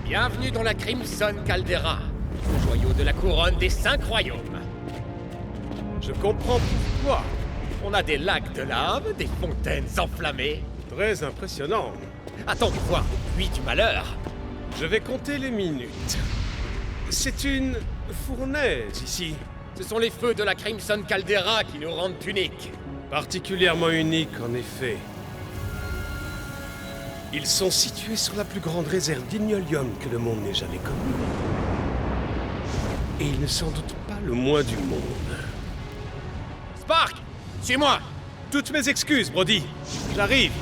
Bienvenue dans la Crimson Caldera, le joyau de la couronne des 5 royaumes. Je comprends pourquoi. On a des lacs de lave, des fontaines enflammées. Très impressionnant. Attends de voir le puits du malheur. Je vais compter les minutes. C'est une fournaise ici. Ce sont les feux de la Crimson Caldera qui nous rendent uniques. Particulièrement unique, en effet. Ils sont situés sur la plus grande réserve d'ignolium que le monde n'ait jamais connue. Et ils ne s'en doutent pas le moins du monde. Spark, suis-moi. Toutes mes excuses, Brody. J'arrive.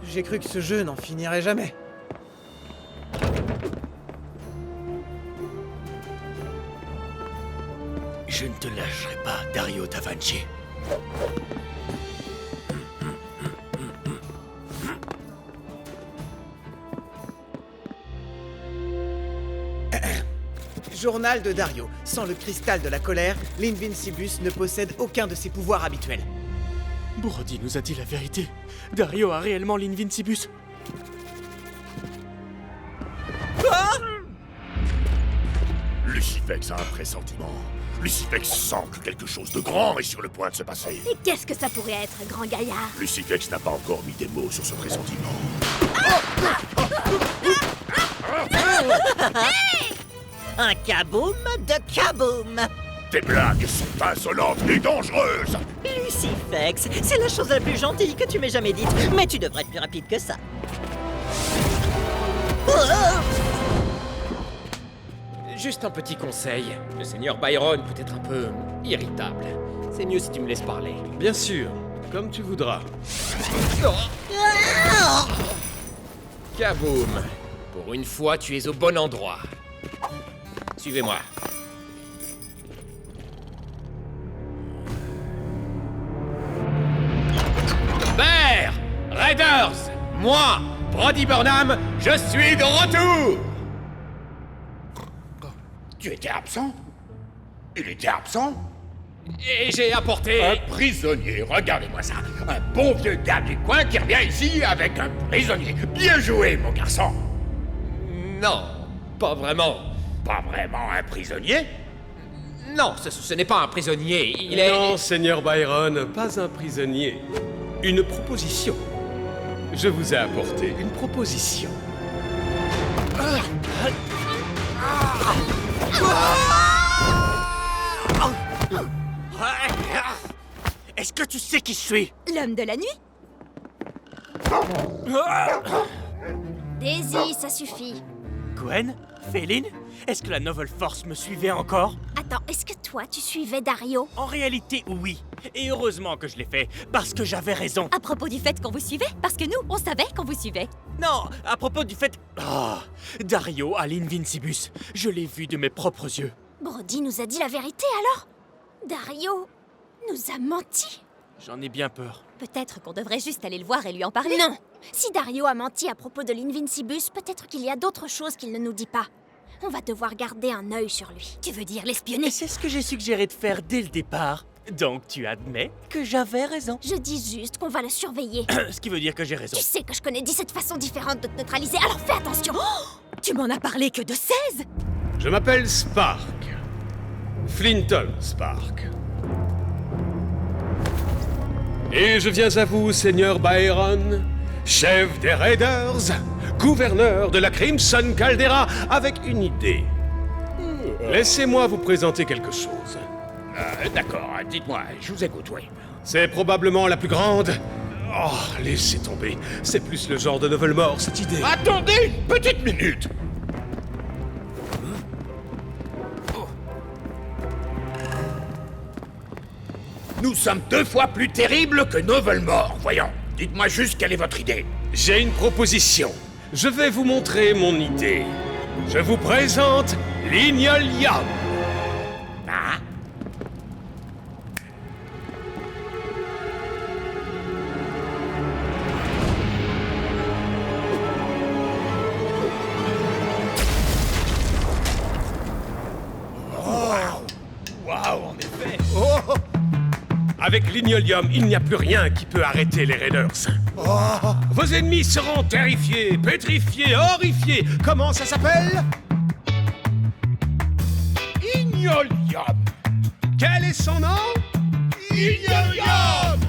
J'ai cru que ce jeu n'en finirait jamais. Je ne te lâcherai pas, Dario Da Vinci. Journal de Dario. Sans le cristal de la colère, l'Invincibus ne possède aucun de ses pouvoirs habituels. Brody nous a dit la vérité. Dario a réellement l'Invincibus. Lucifex a un pressentiment. Lucifex sent que quelque chose de grand est sur le point de se passer. Et qu'est-ce que ça pourrait être, grand gaillard? Lucifex n'a pas encore mis des mots sur ce pressentiment. Un kaboom de kaboom. Tes blagues sont insolentes et dangereuses. Lucifex, c'est la chose la plus gentille que tu m'aies jamais dite, mais tu devrais être plus rapide que ça. Juste un petit conseil. Le seigneur Byron peut être un peu irritable. C'est mieux si tu me laisses parler. Bien sûr, comme tu voudras. Kaboom. Pour une fois, tu es au bon endroit. Suivez-moi. Bear! Raiders! Moi, Brody Burnham, je suis de retour! Tu étais absent? Il était absent? Et j'ai apporté... Un prisonnier, regardez-moi ça. Un bon vieux gars du coin qui revient ici avec un prisonnier. Bien joué, mon garçon. Non, pas vraiment. Pas vraiment un prisonnier? Non, ce n'est pas un prisonnier, il est... Non, Seigneur Byron, pas un prisonnier. Une proposition. Je vous ai apporté une proposition. Est-ce que tu sais qui je suis? L'homme de la nuit? Daisy, ça suffit. Gwen? Féline? Est-ce que la Noble Force me suivait encore? Attends, est-ce que toi, tu suivais Dario? En réalité, oui. Et heureusement que je l'ai fait, parce que j'avais raison. À propos du fait qu'on vous suivait? Parce que nous, on savait qu'on vous suivait. Non, à propos du fait... Ah, Dario a l'Invincibus. Je l'ai vu de mes propres yeux. Brody nous a dit la vérité, alors? Dario nous a menti? J'en ai bien peur. Peut-être qu'on devrait juste aller le voir et lui en parler. Non! Si Dario a menti à propos de l'Invincibus, peut-être qu'il y a d'autres choses qu'il ne nous dit pas. On va devoir garder un œil sur lui. Tu veux dire Et l'espionner? c'est ce que j'ai suggéré de faire dès le départ. Donc tu admets que j'avais raison. Je dis juste qu'on va le surveiller. Ce qui veut dire que j'ai raison. Tu sais que je connais 17 façons différentes de te neutraliser, alors fais attention! Tu m'en as parlé que de 16? Je m'appelle Spark. Flinton Spark. Et je viens à vous, Seigneur Byron, chef des Raiders, gouverneur de la Crimson Caldera, avec une idée. Laissez-moi vous présenter quelque chose. D'accord, dites-moi, je vous écoute, oui. C'est probablement la plus grande... Oh, laissez tomber. C'est plus le genre de novel mort, cette idée. Attendez une petite minute. Nous sommes 2 fois plus terribles que nos Voldemort, voyons. Dites-moi juste quelle est votre idée. J'ai une proposition. Je vais vous montrer mon idée. je vous présente Lignolium. Ah. Waouh, en effet. Avec Lignolium, il n'y a plus rien qui peut arrêter les Raiders. Vos ennemis seront terrifiés, pétrifiés, horrifiés. Comment ça s'appelle? Ignolium. Quel est son nom? Ignolium.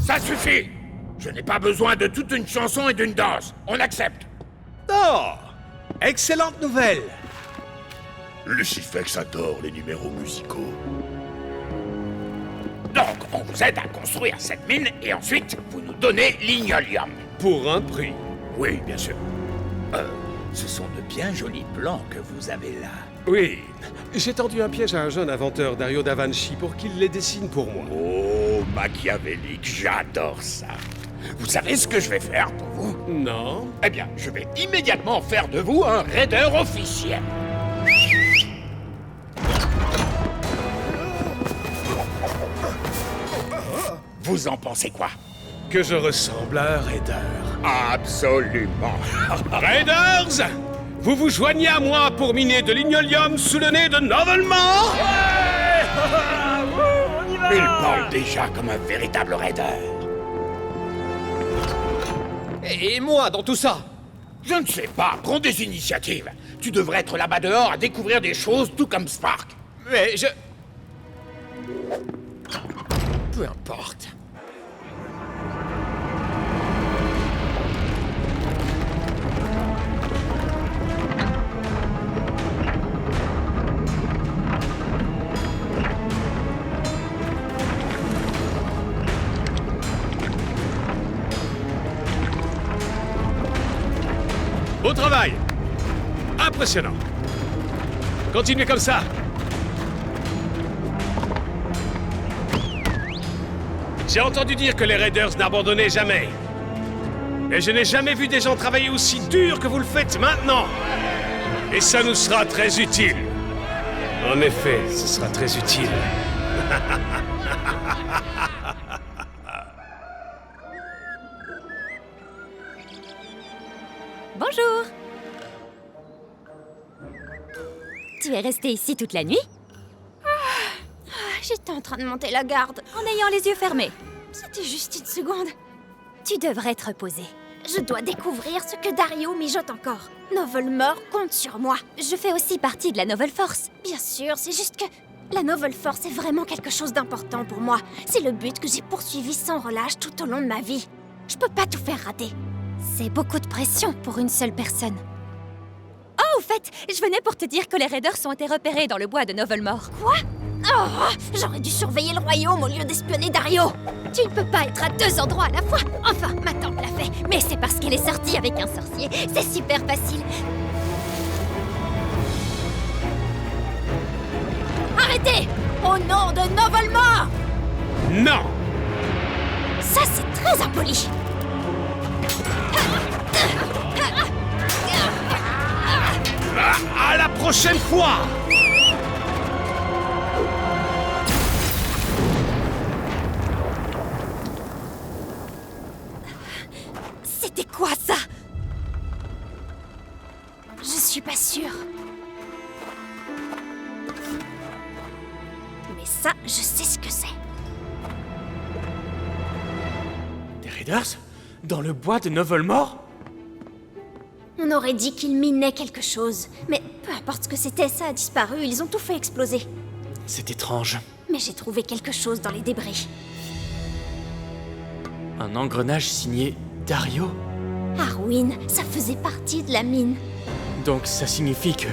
Ça suffit. Je n'ai pas besoin de toute une chanson et d'une danse. On accepte. Oh, excellente nouvelle. Lucifex adore les numéros musicaux. Donc, on vous aide à construire cette mine et ensuite, vous nous donnez l'ignolium. Pour un prix. Oui, bien sûr. Ce sont de bien jolis plans que vous avez là. Oui, j'ai tendu un piège à un jeune inventeur, Dario Da Vinci, pour qu'il les dessine pour moi. Oh, machiavélique, j'adore ça. Vous savez ce que je vais faire pour vous? Non. Eh bien, je vais immédiatement faire de vous un raider officiel. Vous en pensez quoi? Que je ressemble à un raider. Absolument. Raiders, vous vous joignez à moi pour miner de l'ignolium sous le nez de Novelmore? Il parle déjà comme un véritable raider. Et moi dans tout ça? Je ne sais pas, prends des initiatives. Tu devrais être là-bas dehors à découvrir des choses tout comme Spark. Mais je... Peu importe. Beau travail. Impressionnant. Continuez comme ça. J'ai entendu dire que les Raiders n'abandonnaient jamais. Mais je n'ai jamais vu des gens travailler aussi dur que vous le faites maintenant. Et ça nous sera très utile. En effet, ce sera très utile. Bonjour. Tu es resté ici toute la nuit? J'étais en train de monter la garde. En ayant les yeux fermés. C'était juste une seconde. Tu devrais te reposer. Je dois découvrir ce que Dario mijote encore. Novelmore compte sur moi. Je fais aussi partie de la Novel Force. Bien sûr, c'est juste que la Novel Force est vraiment quelque chose d'important pour moi. C'est le but que j'ai poursuivi sans relâche tout au long de ma vie. Je peux pas tout faire rater. C'est beaucoup de pression pour une seule personne. Oh, au fait, je venais pour te dire que les Raiders ont été repérés dans le bois de Novelmore. Quoi? Oh, j'aurais dû surveiller le royaume au lieu d'espionner Dario. Tu ne peux pas être à deux endroits à la fois. Enfin, ma tante l'a fait. Mais c'est parce qu'elle est sortie avec un sorcier. C'est super facile. Arrêtez! Au nom de Novelmore! Non! Ça, c'est très impoli. prochaine fois! C'était quoi ça? Je suis pas sûre. Mais ça, je sais ce que c'est. Des Raiders? Dans le bois de Novelmore? On aurait dit qu'ils minaient quelque chose. Mais peu importe ce que c'était, ça a disparu, ils ont tout fait exploser. C'est étrange. Mais j'ai trouvé quelque chose dans les débris. Un engrenage signé Dario? Arwin, ça faisait partie de la mine. Donc ça signifie que...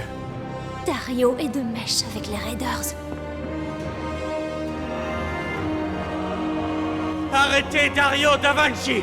Dario est de mèche avec les Raiders. Arrêtez Dario Da Vinci!